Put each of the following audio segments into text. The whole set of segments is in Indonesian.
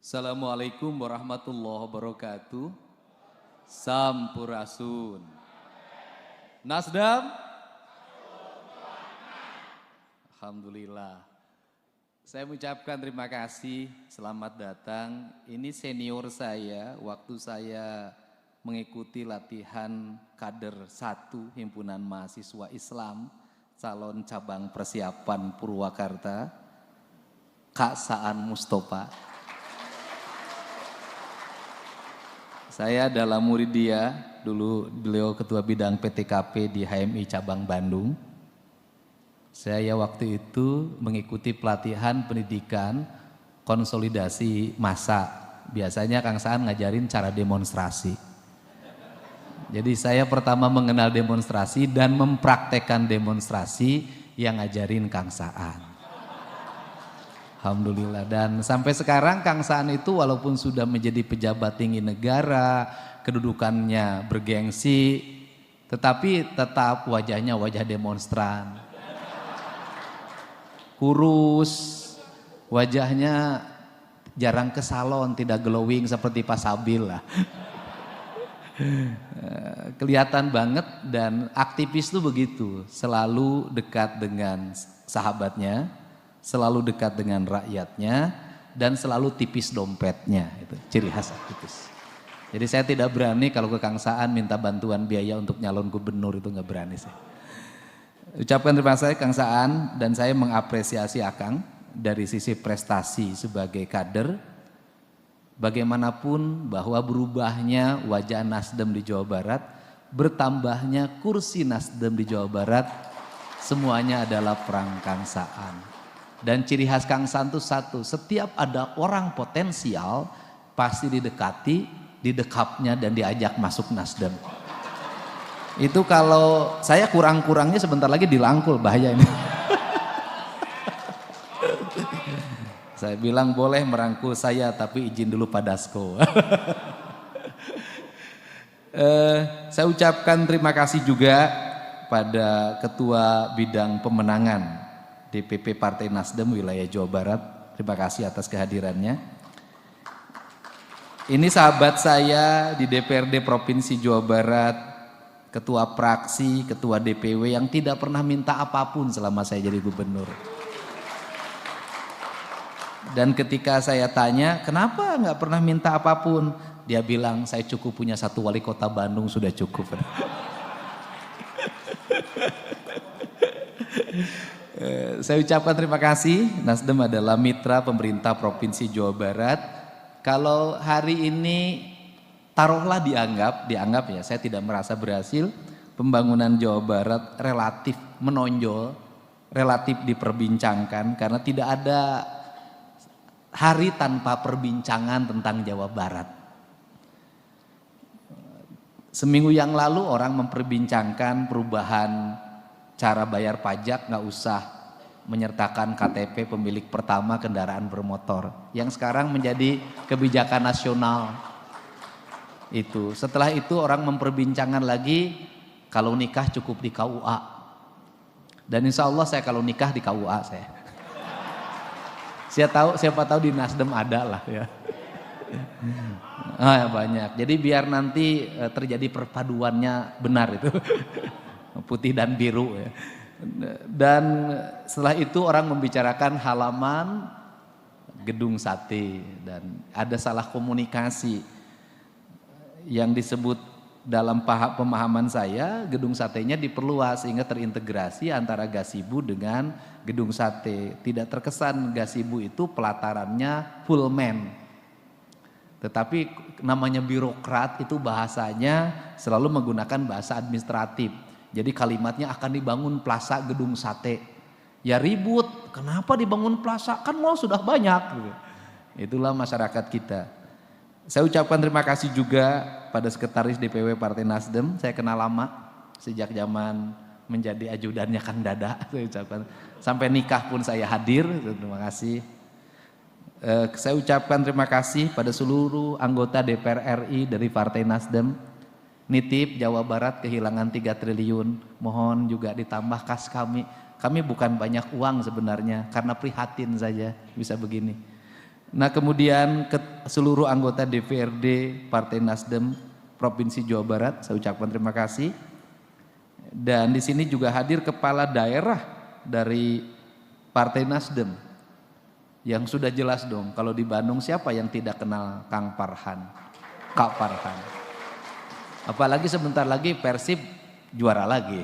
Assalamualaikum warahmatullahi wabarakatuh. Sampurasun. Nasdam. Alhamdulillah. Saya mengucapkan terima kasih, selamat datang. Ini senior saya, waktu saya mengikuti latihan kader 1 Himpunan Mahasiswa Islam, calon cabang persiapan Purwakarta, Kak Saan Mustofa. Saya adalah murid dia, dulu beliau ketua bidang PTKP di HMI cabang Bandung. Saya waktu itu mengikuti pelatihan pendidikan konsolidasi massa. Biasanya Kang Saan ngajarin cara demonstrasi. Jadi saya pertama mengenal demonstrasi dan mempraktekkan demonstrasi yang ngajarin Kang Saan. Alhamdulillah, dan sampai sekarang Kang Saan itu walaupun sudah menjadi pejabat tinggi negara, kedudukannya bergengsi, tetapi tetap wajahnya wajah demonstran. Kurus, wajahnya jarang ke salon, tidak glowing seperti Pak Sabil lah. Kelihatan banget, dan aktivis itu begitu, selalu dekat dengan sahabatnya, selalu dekat dengan rakyatnya, dan selalu tipis dompetnya. Itu ciri khas aktivis. Jadi saya tidak berani kalau ke Kang Saan minta bantuan biaya untuk nyalon gubernur, itu nggak berani saya. Ucapkan terima kasih Kang Saan, dan saya mengapresiasi Akang dari sisi prestasi sebagai kader. Bagaimanapun bahwa berubahnya wajah Nasdem di Jawa Barat, bertambahnya kursi Nasdem di Jawa Barat, semuanya adalah perang Kang Saan. Dan ciri khas Kang Saan itu satu, setiap ada orang potensial pasti didekati, didekapnya, dan diajak masuk Nasdem. Itu kalau saya kurang-kurangnya sebentar lagi dilangkul, bahaya ini. Saya bilang boleh merangkul saya tapi izin dulu Pak Dasko. Saya ucapkan terima kasih juga pada Ketua Bidang Pemenangan DPP Partai Nasdem wilayah Jawa Barat. Terima kasih atas kehadirannya. Ini sahabat saya di DPRD Provinsi Jawa Barat, ketua praksi, ketua DPW yang tidak pernah minta apapun selama saya jadi gubernur. Dan ketika saya tanya, kenapa nggak pernah minta apapun? Dia bilang, saya cukup punya satu wali kota Bandung, sudah cukup. Saya ucapkan terima kasih. Nasdem adalah mitra pemerintah Provinsi Jawa Barat. Kalau hari ini taruhlah dianggap ya, saya tidak merasa berhasil, pembangunan Jawa Barat relatif menonjol, relatif diperbincangkan, karena tidak ada hari tanpa perbincangan tentang Jawa Barat. Seminggu yang lalu orang memperbincangkan perubahan cara bayar pajak, nggak usah menyertakan KTP pemilik pertama kendaraan bermotor, yang sekarang menjadi kebijakan nasional. Itu setelah itu orang memperbincangkan lagi kalau nikah cukup di KUA, dan insya Allah saya kalau nikah di KUA saya. Siapa tahu di Nasdem ada lah ya. Banyak. Jadi biar nanti terjadi perpaduannya benar itu. Putih dan biru ya. Dan setelah itu orang membicarakan halaman gedung sate, dan ada salah komunikasi yang disebut dalam pemahaman saya, gedung satenya diperluas sehingga terintegrasi antara gazebo dengan gedung sate. Tidak terkesan gazebo itu pelatarannya full man, tetapi namanya birokrat itu bahasanya selalu menggunakan bahasa administratif. Jadi kalimatnya akan dibangun plaza gedung sate. Ya ribut, kenapa dibangun plaza? Kan mall sudah banyak. Itulah masyarakat kita. Saya ucapkan terima kasih juga pada sekretaris DPW Partai Nasdem. Saya kenal lama, sejak zaman menjadi ajudannya Kang Dada. Saya ucapkan, sampai nikah pun saya hadir. Terima kasih. Saya ucapkan terima kasih pada seluruh anggota DPR RI dari Partai Nasdem. Nitip Jawa Barat kehilangan 3 triliun, mohon juga ditambah kas kami. Kami bukan banyak uang sebenarnya, karena prihatin saja bisa begini. Nah kemudian ke seluruh anggota DPRD Partai Nasdem Provinsi Jawa Barat, saya ucapkan terima kasih. Dan di sini juga hadir kepala daerah dari Partai Nasdem, yang sudah jelas dong, kalau di Bandung siapa yang tidak kenal Kang Farhan, Kak Farhan. Apalagi sebentar lagi Persib juara lagi.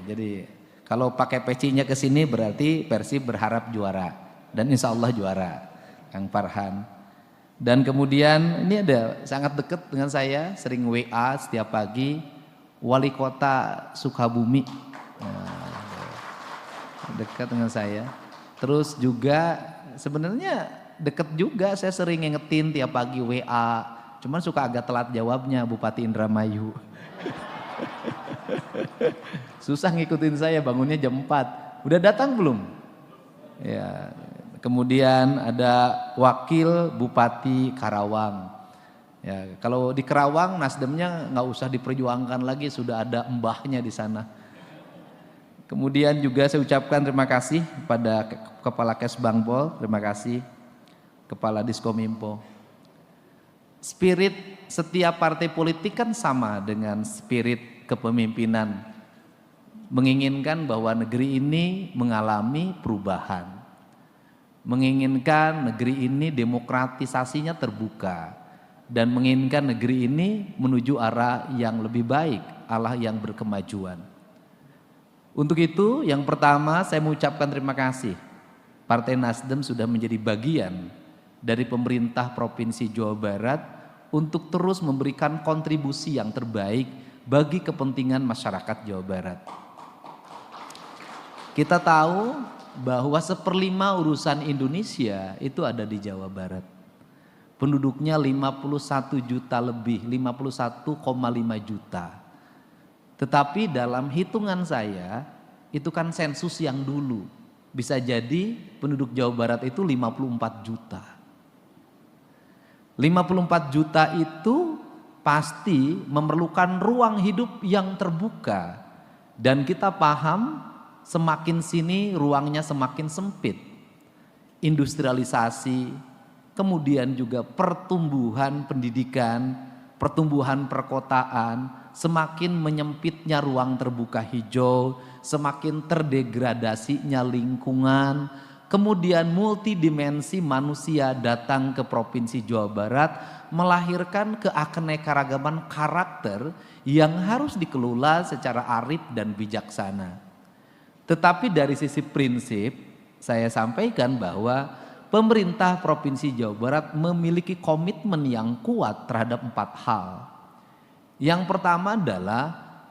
Jadi kalau pakai pecinya ke sini berarti Persib berharap juara. Dan insya Allah juara, Kang Farhan. Dan kemudian ini ada sangat dekat dengan saya, sering WA setiap pagi, Wali Kota Sukabumi, dekat dengan saya. Terus juga sebenarnya dekat juga, saya sering ngingetin tiap pagi WA, cuman suka agak telat jawabnya, Bupati Indramayu. Susah ngikutin saya, bangunnya jam 4. Udah datang belum? Ya. Kemudian ada Wakil Bupati Karawang. Ya, kalau di Karawang Nasdemnya nggak usah diperjuangkan lagi, sudah ada mbahnya di sana. Kemudian juga saya ucapkan terima kasih pada Kepala Kesbangpol, terima kasih Kepala Diskominfo. Spirit setiap partai politik kan sama dengan spirit kepemimpinan, menginginkan bahwa negeri ini mengalami perubahan. Menginginkan negeri ini demokratisasinya terbuka dan menginginkan negeri ini menuju arah yang lebih baik, arah yang berkemajuan. Untuk itu yang pertama saya mengucapkan terima kasih. Partai Nasdem sudah menjadi bagian dari pemerintah Provinsi Jawa Barat untuk terus memberikan kontribusi yang terbaik bagi kepentingan masyarakat Jawa Barat. Kita tahu bahwa 1/5 urusan Indonesia itu ada di Jawa Barat. Penduduknya 51 juta lebih, 51,5 juta. Tetapi dalam hitungan saya, itu kan sensus yang dulu. Bisa jadi penduduk Jawa Barat itu 54 juta. 54 juta itu pasti memerlukan ruang hidup yang terbuka. Dan kita paham semakin sini ruangnya semakin sempit. Industrialisasi, kemudian juga pertumbuhan pendidikan, pertumbuhan perkotaan, semakin menyempitnya ruang terbuka hijau, semakin terdegradasinya lingkungan, kemudian multidimensi manusia datang ke Provinsi Jawa Barat melahirkan keanekaragaman karakter yang harus dikelola secara arif dan bijaksana. Tetapi dari sisi prinsip saya sampaikan bahwa pemerintah Provinsi Jawa Barat memiliki komitmen yang kuat terhadap 4 hal. Yang pertama adalah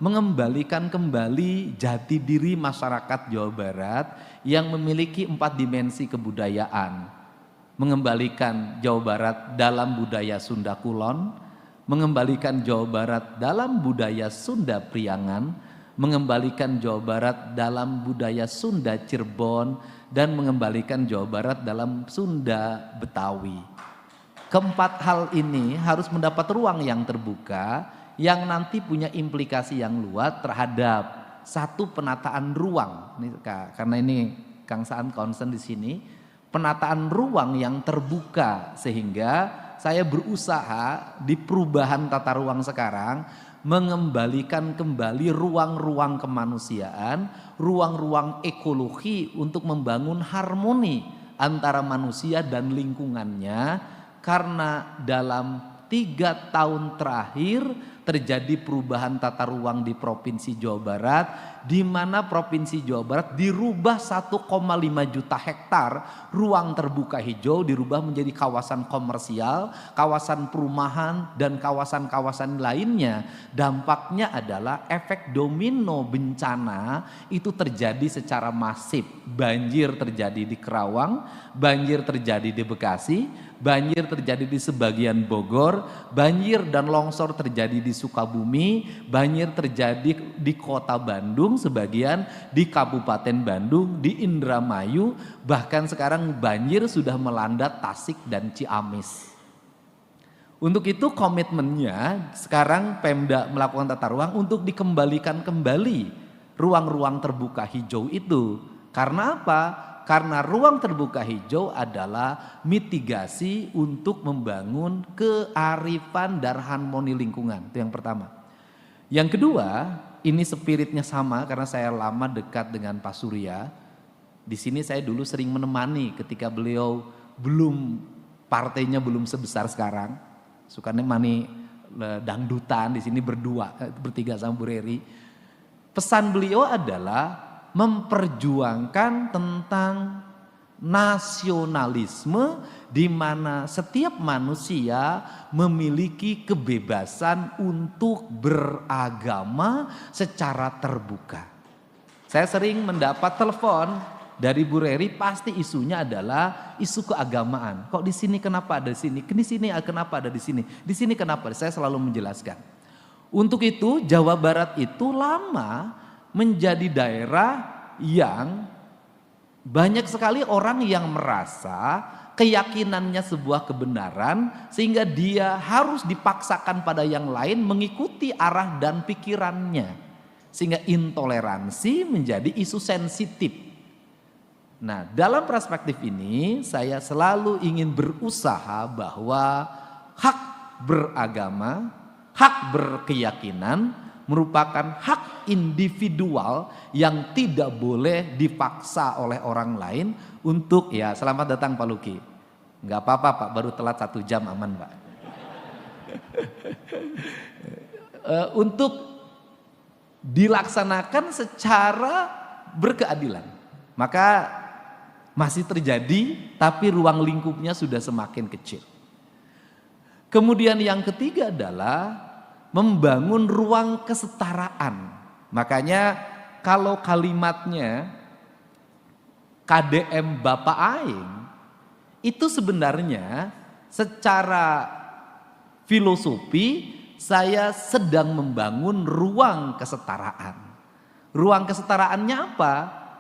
mengembalikan kembali jati diri masyarakat Jawa Barat yang memiliki 4 dimensi kebudayaan. Mengembalikan Jawa Barat dalam budaya Sunda Kulon, mengembalikan Jawa Barat dalam budaya Sunda Priangan, mengembalikan Jawa Barat dalam budaya Sunda Cirebon, dan mengembalikan Jawa Barat dalam Sunda Betawi. Keempat hal ini harus mendapat ruang yang terbuka yang nanti punya implikasi yang luas terhadap satu penataan ruang. Karena ini Kang Saan concern di sini, penataan ruang yang terbuka sehingga saya berusaha di perubahan tata ruang sekarang mengembalikan kembali ruang-ruang kemanusiaan, ruang-ruang ekologi untuk membangun harmoni antara manusia dan lingkungannya, karena dalam 3 tahun terakhir terjadi perubahan tata ruang di Provinsi Jawa Barat, di mana Provinsi Jawa Barat dirubah 1,5 juta hektar ruang terbuka hijau dirubah menjadi kawasan komersial, kawasan perumahan, dan kawasan-kawasan lainnya. Dampaknya adalah efek domino bencana itu terjadi secara masif. Banjir terjadi di Karawang, banjir terjadi di Bekasi, banjir terjadi di sebagian Bogor, banjir dan longsor terjadi di Sukabumi, banjir terjadi di kota Bandung, sebagian di Kabupaten Bandung, di Indramayu, bahkan sekarang banjir sudah melanda Tasik dan Ciamis. Untuk itu komitmennya sekarang Pemda melakukan tata ruang untuk dikembalikan kembali ruang-ruang terbuka hijau itu. Karena apa? Karena ruang terbuka hijau adalah mitigasi untuk membangun kearifan dan harmoni lingkungan. Itu yang pertama. Yang kedua, ini spiritnya sama karena saya lama dekat dengan Pak Surya. Di sini saya dulu sering menemani ketika beliau partainya belum sebesar sekarang. Suka nemani dangdutan di sini bertiga sama Bu Reri. Pesan beliau adalah memperjuangkan tentang nasionalisme di mana setiap manusia memiliki kebebasan untuk beragama secara terbuka. Saya sering mendapat telepon dari Bu Reri, pasti isunya adalah isu keagamaan. Kok di sini kenapa ada di sini? Di sini kenapa ada di sini? Di sini kenapa? Saya selalu menjelaskan. Untuk itu Jawa Barat itu lama menjadi daerah yang banyak sekali orang yang merasa keyakinannya sebuah kebenaran sehingga dia harus dipaksakan pada yang lain mengikuti arah dan pikirannya. Sehingga intoleransi menjadi isu sensitif. Nah, dalam perspektif ini saya selalu ingin berusaha bahwa hak beragama, hak berkeyakinan merupakan hak individual yang tidak boleh dipaksa oleh orang lain untuk, ya selamat datang Pak Luki. Enggak apa-apa Pak, baru telat 1 jam aman Pak. Untuk dilaksanakan secara berkeadilan. Maka masih terjadi tapi ruang lingkupnya sudah semakin kecil. Kemudian yang ketiga adalah membangun ruang kesetaraan. Makanya kalau kalimatnya KDM Bapak Aing itu sebenarnya secara filosofi saya sedang membangun ruang kesetaraan. Ruang kesetaraannya apa?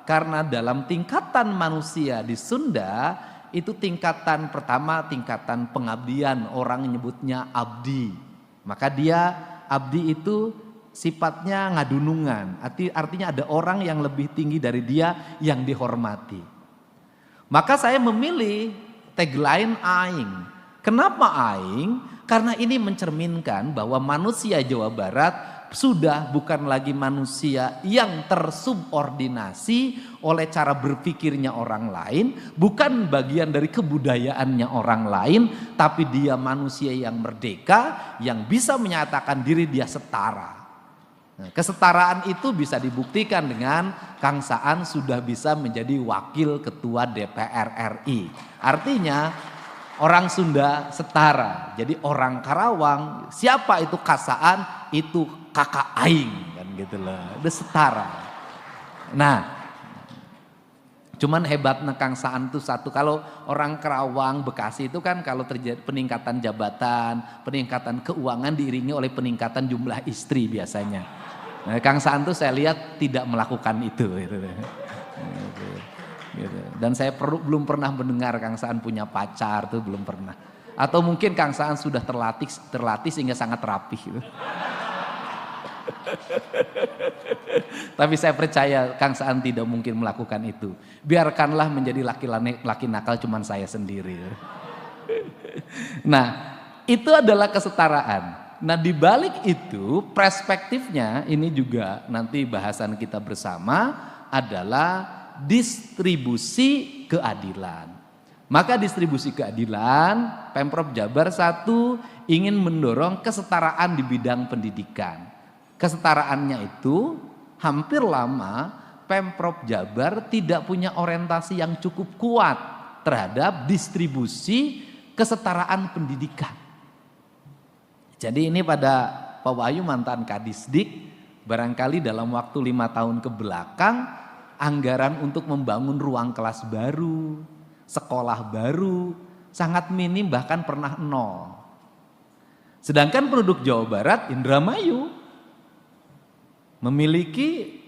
Karena dalam tingkatan manusia di Sunda itu tingkatan pertama tingkatan pengabdian, orang nyebutnya abdi. Maka dia abdi itu sifatnya ngadunungan, artinya ada orang yang lebih tinggi dari dia yang dihormati. Maka saya memilih tagline Aing. Kenapa Aing? Karena ini mencerminkan bahwa manusia Jawa Barat sudah bukan lagi manusia yang tersubordinasi oleh cara berpikirnya orang lain, bukan bagian dari kebudayaannya orang lain, tapi dia manusia yang merdeka, yang bisa menyatakan diri dia setara. Nah, kesetaraan itu bisa dibuktikan dengan Kang Saan sudah bisa menjadi wakil ketua DPR RI. Artinya orang Sunda setara. Jadi orang Karawang, siapa itu Kasaan, itu kakak Aing kan gitu loh. Udah setara. Nah, cuman hebatnya Kang Saan itu satu, kalau orang Karawang, Bekasi itu kan kalau terjadi peningkatan jabatan, peningkatan keuangan diiringi oleh peningkatan jumlah istri biasanya. Nah, Kang Saan tuh saya lihat tidak melakukan itu gitu. Dan saya belum pernah mendengar Kang Saan punya pacar, tuh belum pernah. Atau mungkin Kang Saan sudah terlatih sehingga sangat rapih gitu. Tapi saya percaya Kang Saan tidak mungkin melakukan itu. Biarkanlah menjadi laki nakal cuman saya sendiri. Nah, itu adalah kesetaraan. Nah, di balik itu perspektifnya ini juga nanti bahasan kita bersama adalah distribusi keadilan. Maka distribusi keadilan, Pemprov Jabar 1 ingin mendorong kesetaraan di bidang pendidikan. Kesetaraannya itu hampir lama Pemprov Jabar tidak punya orientasi yang cukup kuat terhadap distribusi kesetaraan pendidikan. Jadi ini pada Pak Wahyu mantan Kadisdik, barangkali dalam waktu 5 tahun ke belakang anggaran untuk membangun ruang kelas baru, sekolah baru sangat minim, bahkan pernah 0. Sedangkan penduduk Jawa Barat, Indramayu, memiliki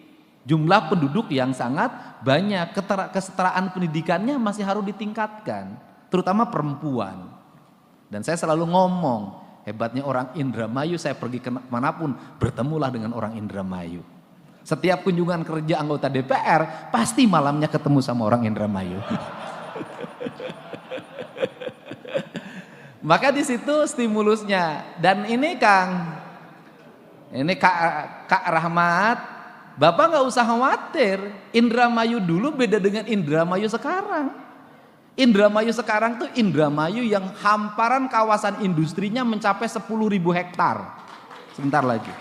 jumlah penduduk yang sangat banyak. Kesetaraan pendidikannya masih harus ditingkatkan, terutama perempuan. Dan saya selalu ngomong, hebatnya orang Indramayu, saya pergi ke manapun bertemulah dengan orang Indramayu. Setiap kunjungan kerja anggota DPR pasti malamnya ketemu sama orang Indramayu. Maka di situ stimulusnya. Dan ini Kak Rahmat, Bapak nggak usah khawatir. Indramayu dulu beda dengan Indramayu sekarang. Indramayu sekarang tuh Indramayu yang hamparan kawasan industrinya mencapai 10.000 hektar. Sebentar lagi.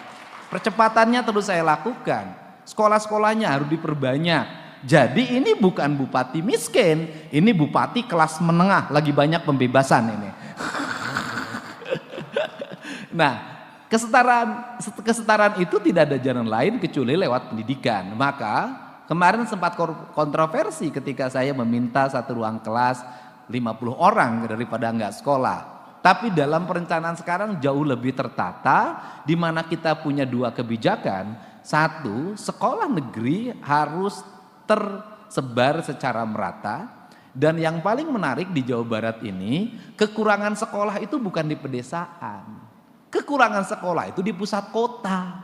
Percepatannya terus saya lakukan. Sekolah-sekolahnya harus diperbanyak. Jadi ini bukan bupati miskin, ini bupati kelas menengah, lagi banyak pembebasan ini. Nah, kesetaraan itu tidak ada jalan lain kecuali lewat pendidikan. Maka kemarin sempat kontroversi ketika saya meminta satu ruang kelas 50 orang daripada enggak sekolah. Tapi dalam perencanaan sekarang jauh lebih tertata, di mana kita punya dua kebijakan. Satu, sekolah negeri harus tersebar secara merata. Dan yang paling menarik di Jawa Barat ini, kekurangan sekolah itu bukan di pedesaan. Kekurangan sekolah itu di pusat kota.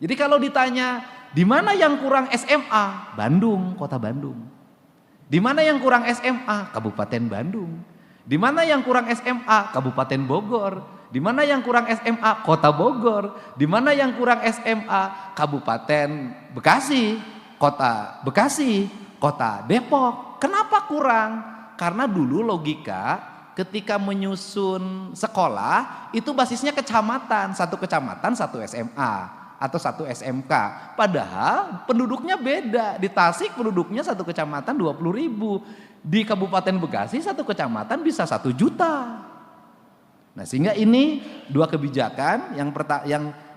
Jadi kalau ditanya, di mana yang kurang SMA? Bandung, kota Bandung. Di mana yang kurang SMA? Kabupaten Bandung. Di mana yang kurang SMA? Kabupaten Bogor. Di mana yang kurang SMA? Kota Bogor. Di mana yang kurang SMA? Kabupaten Bekasi, Kota Bekasi, Kota Depok. Kenapa kurang? Karena dulu logika ketika menyusun sekolah itu basisnya kecamatan, satu kecamatan satu SMA atau satu SMK. Padahal penduduknya beda. Di Tasik penduduknya satu kecamatan 20.000. Di Kabupaten Bekasi satu kecamatan bisa 1 juta. Nah, sehingga ini dua kebijakan.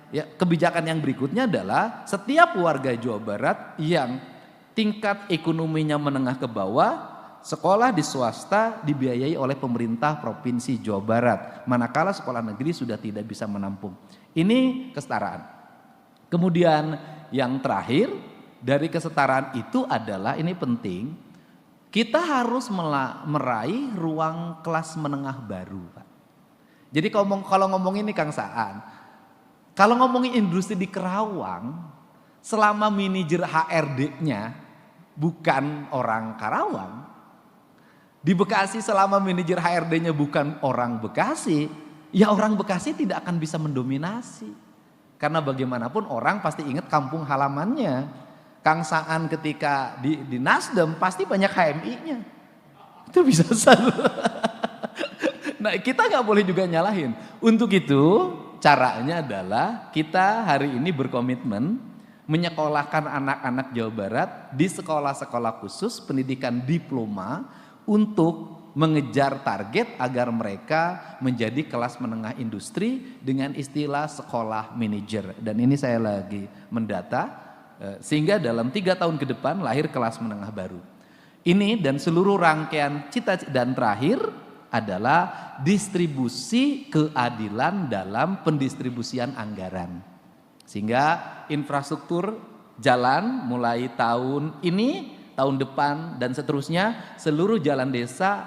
Kebijakan yang berikutnya adalah setiap warga Jawa Barat yang tingkat ekonominya menengah ke bawah, sekolah di swasta dibiayai oleh pemerintah Provinsi Jawa Barat. Manakala sekolah negeri sudah tidak bisa menampung. Ini kesetaraan. Kemudian yang terakhir dari kesetaraan itu adalah, ini penting, kita harus meraih ruang kelas menengah baru, Pak. Jadi kalau ngomong ini Kang Saan, kalau ngomongin industri di Karawang, selama manajer HRD-nya bukan orang Karawang, di Bekasi selama manajer HRD-nya bukan orang Bekasi, ya orang Bekasi tidak akan bisa mendominasi. Karena bagaimanapun orang pasti ingat kampung halamannya. Kang Saan ketika di Nasdem pasti banyak HMI-nya. Itu bisa saja. Nah, kita nggak boleh juga nyalahin. Untuk itu caranya adalah kita hari ini berkomitmen menyekolahkan anak-anak Jawa Barat di sekolah-sekolah khusus pendidikan diploma untuk mengejar target agar mereka menjadi kelas menengah industri dengan istilah sekolah manajer. Dan ini saya lagi mendata sehingga dalam 3 tahun ke depan lahir kelas menengah baru. Ini dan seluruh rangkaian cita-cita, dan terakhir adalah distribusi keadilan dalam pendistribusian anggaran. Sehingga infrastruktur jalan mulai tahun ini, tahun depan dan seterusnya, seluruh jalan desa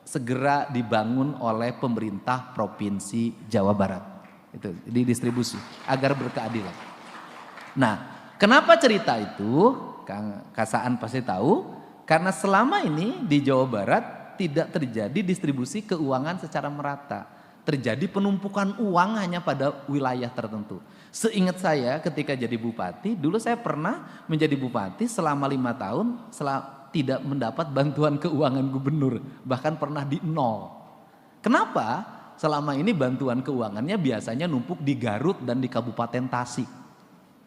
segera dibangun oleh pemerintah Provinsi Jawa Barat. Itu didistribusi agar berkeadilan. Nah, kenapa cerita itu? Kang Saan pasti tahu, karena selama ini di Jawa Barat tidak terjadi distribusi keuangan secara merata. Terjadi penumpukan uang hanya pada wilayah tertentu. Seingat saya ketika jadi bupati, dulu saya pernah menjadi bupati selama 5 tahun tidak mendapat bantuan keuangan gubernur, bahkan pernah di nol. Kenapa? Selama ini bantuan keuangannya biasanya numpuk di Garut dan di Kabupaten Tasik.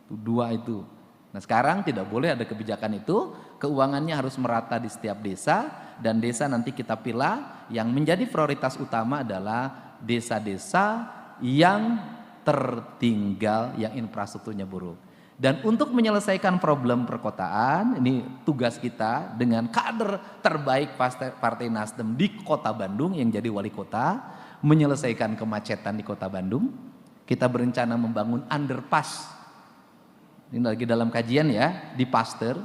Dua itu. Nah, sekarang tidak boleh ada kebijakan itu, keuangannya harus merata di setiap desa, dan desa nanti kita pilih yang menjadi prioritas utama adalah desa-desa yang tertinggal, yang infrastrukturnya buruk. Dan untuk menyelesaikan problem perkotaan, ini tugas kita dengan kader terbaik Partai Nasdem di Kota Bandung yang jadi wali kota, menyelesaikan kemacetan di Kota Bandung. Kita berencana membangun underpass. Ini lagi dalam kajian ya, di Pasteur.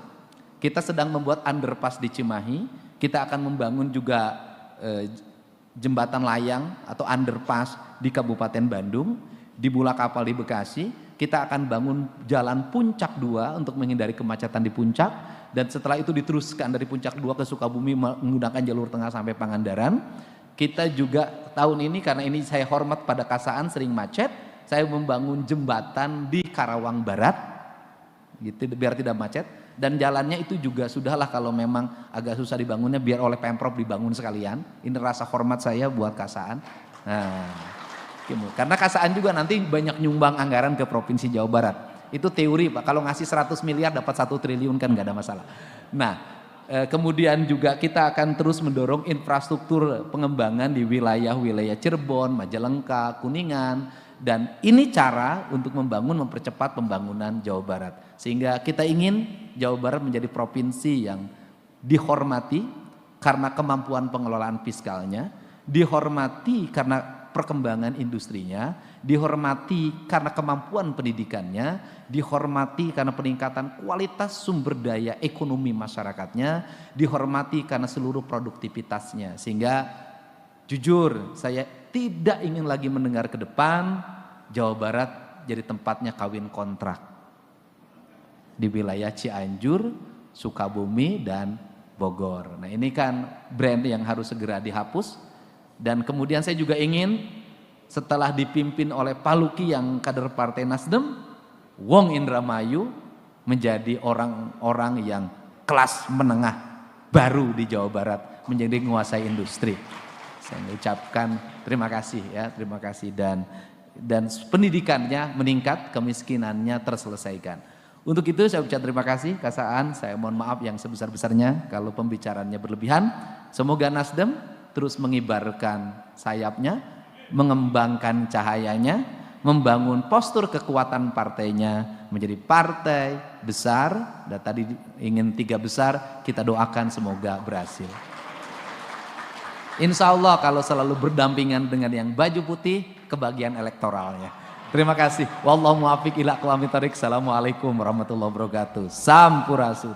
Kita sedang membuat underpass di Cimahi. Kita akan membangun juga jembatan layang atau underpass di Kabupaten Bandung, di Bulakapal di Bekasi, kita akan bangun jalan Puncak 2 untuk menghindari kemacetan di Puncak, dan setelah itu diteruskan dari Puncak 2 ke Sukabumi menggunakan jalur tengah sampai Pangandaran. Kita juga tahun ini, karena ini saya hormat pada Kasaan sering macet, saya membangun jembatan di Karawang Barat gitu biar tidak macet, dan jalannya itu juga sudahlah kalau memang agak susah dibangunnya biar oleh Pemprov dibangun sekalian. Ini rasa hormat saya buat Kasaan. Nah, karena Kasaan juga nanti banyak nyumbang anggaran ke Provinsi Jawa Barat. Itu teori Pak, kalau ngasih 100 miliar dapat 1 triliun kan nggak ada masalah. Nah, kemudian juga kita akan terus mendorong infrastruktur pengembangan di wilayah-wilayah Cirebon, Majalengka, Kuningan, dan ini cara untuk mempercepat pembangunan Jawa Barat. Sehingga kita ingin Jawa Barat menjadi provinsi yang dihormati karena kemampuan pengelolaan fiskalnya, dihormati karena perkembangan industrinya, dihormati karena kemampuan pendidikannya, dihormati karena peningkatan kualitas sumber daya ekonomi masyarakatnya, dihormati karena seluruh produktivitasnya. Sehingga jujur saya tidak ingin lagi mendengar ke depan Jawa Barat jadi tempatnya kawin kontrak di wilayah Cianjur, Sukabumi, dan Bogor. Nah, ini kan brand yang harus segera dihapus. Dan kemudian saya juga ingin setelah dipimpin oleh Pak Luki yang kader Partai Nasdem, Wong Indramayu menjadi orang-orang yang kelas menengah baru di Jawa Barat, menjadi menguasai industri. Saya mengucapkan terima kasih ya, terima kasih, dan pendidikannya meningkat, kemiskinannya terselesaikan. Untuk itu saya ucap terima kasih Kasaan, saya mohon maaf yang sebesar-besarnya kalau pembicaraannya berlebihan. Semoga Nasdem terus mengibarkan sayapnya, mengembangkan cahayanya, membangun postur kekuatan partainya menjadi partai besar, dan tadi ingin 3 besar, kita doakan semoga berhasil. Insya Allah kalau selalu berdampingan dengan yang baju putih, kebagian elektoralnya. Terima kasih. Wallahu muwaffiq ila aqwamit thoriq. Assalamualaikum warahmatullahi wabarakatuh. Sampurasun.